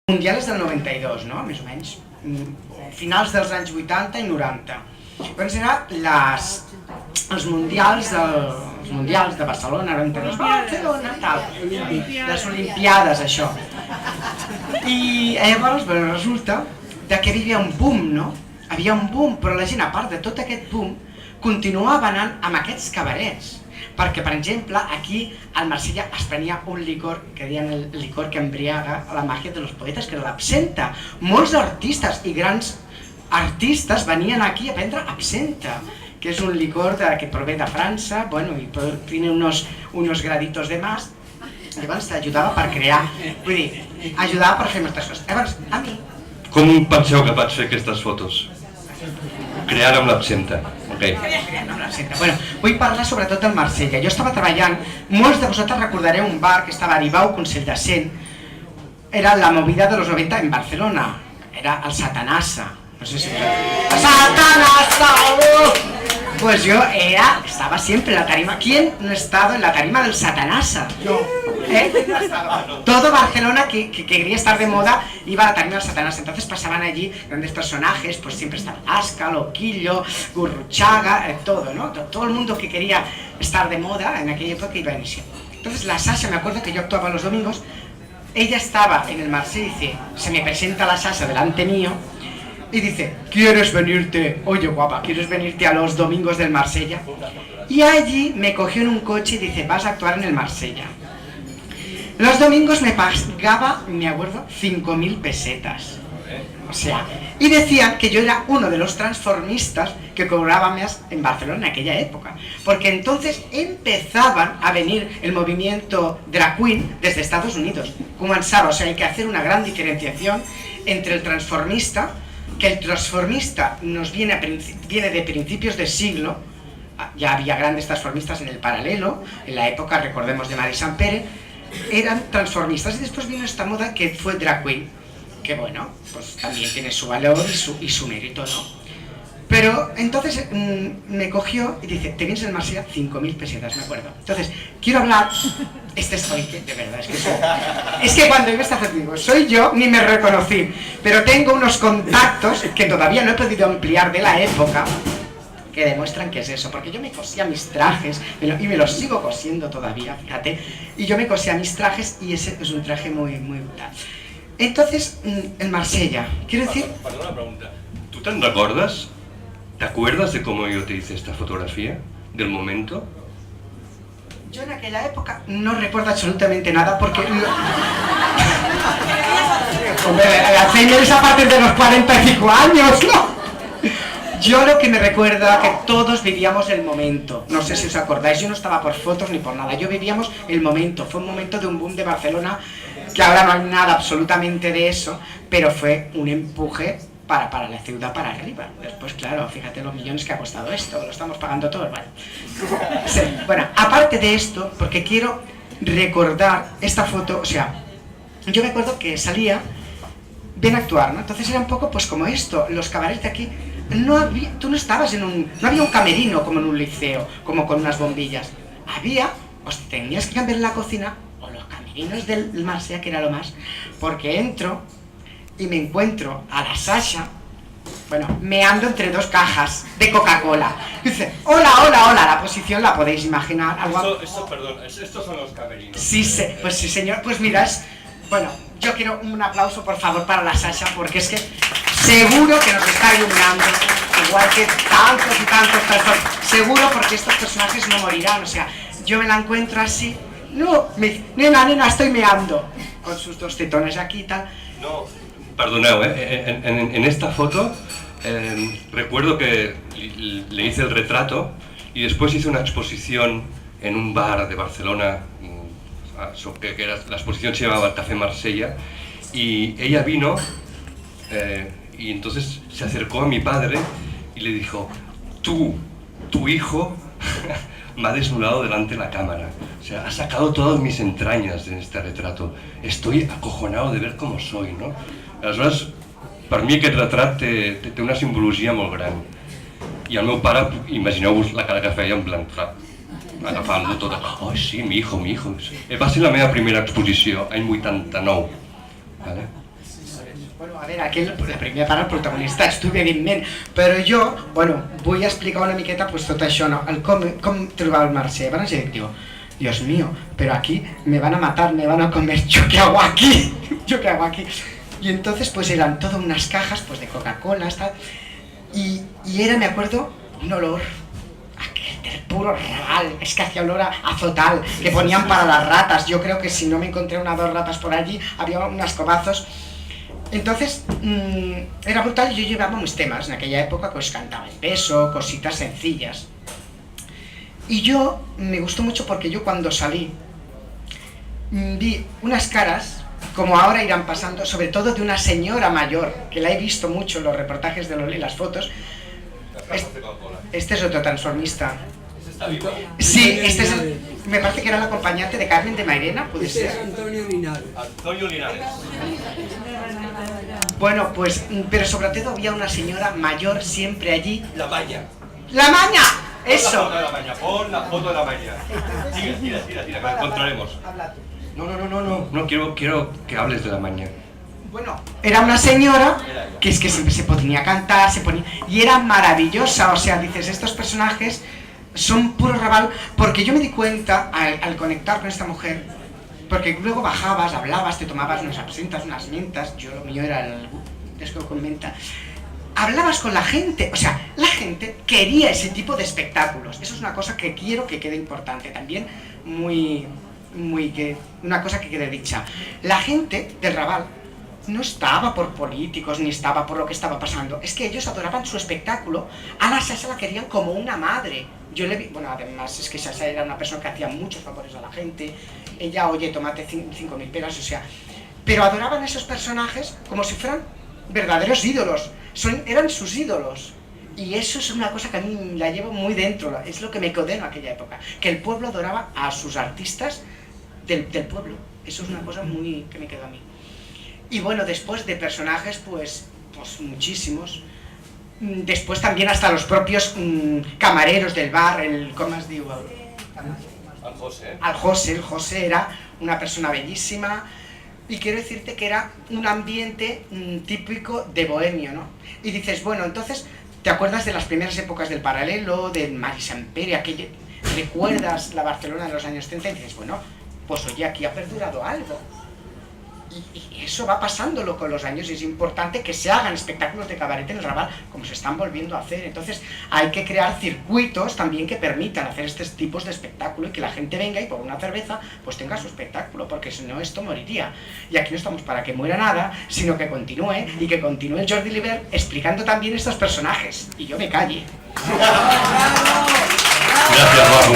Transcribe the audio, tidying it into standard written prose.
Mundial és del 92, no? Més o menys. Finals dels anys 80 i 90. Llavors eren els mundials de Barcelona, Barcelona, tal. Les Olimpiades, això. I llavors resulta que hi havia un boom, no? Havia un boom, però la gent, a part de tot aquest boom, continuava anant amb aquests cabarets. Perquè, per exemple, aquí al Marsella es prenia un licor que deien el licor que embriaga la màgia de los poetes, que era l'absenta. Molts artistes i grans artistes venien aquí a prendre absenta, que és un licor que prové de França, bueno, i tiene unos graditos de más. Llavors t'ajudava per crear, vull dir, ajudava per fer moltes coses. Llavors, a mi... Com penseu que vaig fer aquestes fotos? Crear amb l'absenta. Okay. Bueno, vull parlar sobretot del Marsella. Jo estava treballant, molts de vosaltres recordareu un bar que estava a Aribau, Consell de Cent. Era la movida de los 90 en Barcelona. Era el Satanasa. No sé si ¡Satanasa! Pues yo estaba siempre en la tarima. ¿Quién no ha estado en la tarima del Satanasa? Yo. Todo Barcelona que quería estar de moda iba a la tarima del Satanás. Entonces pasaban allí grandes personajes, pues siempre estaba Asca, Loquillo, Gurruchaga, todo, ¿no? Todo el mundo que quería estar de moda en aquella época iba a inicio. Entonces la Sasha, me acuerdo que yo actuaba los domingos, ella estaba en el Marsella y dice, se me presenta la Sasha delante mío y dice, ¿quieres venirte? Oye guapa, ¿quieres venirte a los domingos del Marsella? Y allí me cogió en un coche y dice, vas a actuar en el Marsella. Los domingos me pagaba, me acuerdo, 5.000 pesetas. O sea, y decían que yo era uno de los transformistas que cobraba más en Barcelona en aquella época. Porque entonces empezaban a venir el movimiento drag queen desde Estados Unidos. Comenzaba, o sea, hay que hacer una gran diferenciación entre el transformista, que el transformista nos viene de principios de siglo. Ya había grandes transformistas en el paralelo, en la época, recordemos, de Mari Sampere. Eran transformistas y después vino esta moda que fue drag queen, que bueno, pues también tiene su valor y su mérito, ¿no? Pero entonces me cogió y dice, te vienes en Marsella, 5.000 pesetas, me acuerdo. Entonces, quiero hablar, de verdad, es que cuando yo estaba digo, soy yo, ni me reconocí, pero tengo unos contactos que todavía no he podido ampliar de la época, que demuestran que es eso, porque yo me cosía mis trajes, y me los sigo cosiendo todavía, fíjate, y yo me cosía mis trajes y ese es un traje muy brutal. Entonces, el Marsella, quiero decir... Perdona una pregunta, ¿tú te recuerdas? ¿Te acuerdas de cómo yo te hice esta fotografía? ¿Del momento? Yo en aquella época no recuerdo absolutamente nada porque... Hombre, Alzheimer es a partir de los 45 años, ¿no? Yo lo que me recuerda que todos vivíamos el momento, no sé si os acordáis, yo no estaba por fotos ni por nada, yo vivíamos el momento, fue un momento de un boom de Barcelona, que ahora no hay nada absolutamente de eso, pero fue un empuje para la ciudad para arriba. Después, claro, fíjate los millones que ha costado esto, lo estamos pagando todos, bueno. Sí, bueno, aparte de esto, porque quiero recordar esta foto, o sea, yo me acuerdo que salía, ven a actuar, ¿no? Entonces era un poco pues como esto, los cabarets de aquí. Tú no estabas no había un camerino como en un liceo, como con unas bombillas. Había, pues tenías que cambiar la cocina, o los camerinos del Marsella, que era lo más, porque entro y me encuentro a la Sasha, bueno, meando entre dos cajas de Coca-Cola. Y dice, hola, la posición la podéis imaginar. Perdón, estos son los camerinos. Sí, pues sí, señor, pues mirad, bueno, yo quiero un aplauso, por favor, para la Sasha, porque es que seguro que nos está iluminando, igual que tantos y tantos, seguro, porque estos personajes no morirán, o sea, yo me la encuentro así, no, me dice, nena, estoy meando, con sus dos tetones aquí y tal. No, perdoneu, en esta foto recuerdo que le hice el retrato y después hice una exposición en un bar de Barcelona, que la exposición se llamaba el Café Marsella, y ella vino y entonces se acercó a mi padre y le dijo, tu hijo me ha desnudado delante de la cámara, o sea, ha sacado todas mis entrañas en este retrato, estoy acojonado de ver cómo soy, no? Aleshores, per mi aquest retrat té una simbologia molt gran, i el meu pare, imagineu-vos la cara que feia en plan, agafant-lo tot, oh sí, mi hijo, va ser la meva primera exposició, any 89, vale? Bueno, a veure, aquí la primera part el protagonista estuve evidentment, però jo, bueno, vull explicar una miqueta pues, tot això, no? Com trobava el Mercè. Van dir, Dios mío, pero aquí me van a matar, me van a comer, ¿yo qué hago aquí? ¿Yo qué hago aquí? Y entonces pues eran todas unas cajas pues de Coca-Cola, y era, me acuerdo, un olor del puro Raval, es que hacía olor a azotal, que ponían para las ratas. Yo creo que si no me encontré una o dos ratas por allí, había unos cobazos. Entonces, era brutal. Yo llevaba mis temas, en aquella época pues cantaba el beso, cositas sencillas. Y yo, me gustó mucho porque yo cuando salí, vi unas caras, como ahora irán pasando, sobre todo de una señora mayor, que la he visto mucho en los reportajes de Loli, las fotos. Este es otro transformista. Sí, este es el, me parece que era el acompañante de Carmen de Mairena, ¿puede ser? Es Antonio Linares. Antonio Linares. Bueno, pues, pero sobre todo había una señora mayor siempre allí. La maña. ¡La maña! Eso. Pon la foto de la maña, pon la foto de la maña. Tira, que la encontraremos. No, quiero que hables de la maña. Bueno, era una señora que es que siempre se ponía a cantar, se ponía... Y era maravillosa, o sea, dices, estos personajes son puro Raval, porque yo me di cuenta al conectar con esta mujer, porque luego bajabas, hablabas, te tomabas unas absentas, unas mentas, yo lo mío era el desco con menta, hablabas con la gente, o sea, la gente quería ese tipo de espectáculos. Eso es una cosa que quiero que quede importante también, una cosa que quede dicha. La gente del Raval no estaba por políticos ni estaba por lo que estaba pasando, es que ellos adoraban su espectáculo. A la Sasha la querían como una madre. Yo le vi, bueno, además es que Sasha era una persona que hacía muchos favores a la gente, ella, oye, tómate 5.000 pelas, o sea, pero adoraban a esos personajes como si fueran verdaderos ídolos, eran sus ídolos. Y eso es una cosa que a mí la llevo muy dentro, es lo que me quedó en aquella época, que el pueblo adoraba a sus artistas del pueblo. Eso es una cosa muy que me quedó a mí. Y bueno, después de personajes, pues muchísimos. Después también hasta los propios camareros del bar, ¿cómo has dicho? El José era una persona bellísima. Y quiero decirte que era un ambiente típico de bohemio, ¿no? Y dices, bueno, entonces, ¿te acuerdas de las primeras épocas del Paralelo, del Mari Sampere, aquello? ¿Recuerdas la Barcelona de los años 30? Y dices, bueno, pues oye, aquí ha perdurado algo. Y eso va pasándolo con los años y es importante que se hagan espectáculos de cabaret en el Raval como se están volviendo a hacer. Entonces hay que crear circuitos también que permitan hacer estos tipos de espectáculo y que la gente venga y por una cerveza pues tenga su espectáculo, porque si no esto moriría. Y aquí no estamos para que muera nada, sino que continúe y que continúe el Jordi Libert explicando también estos personajes. Y yo me calle. Gracias, Majo.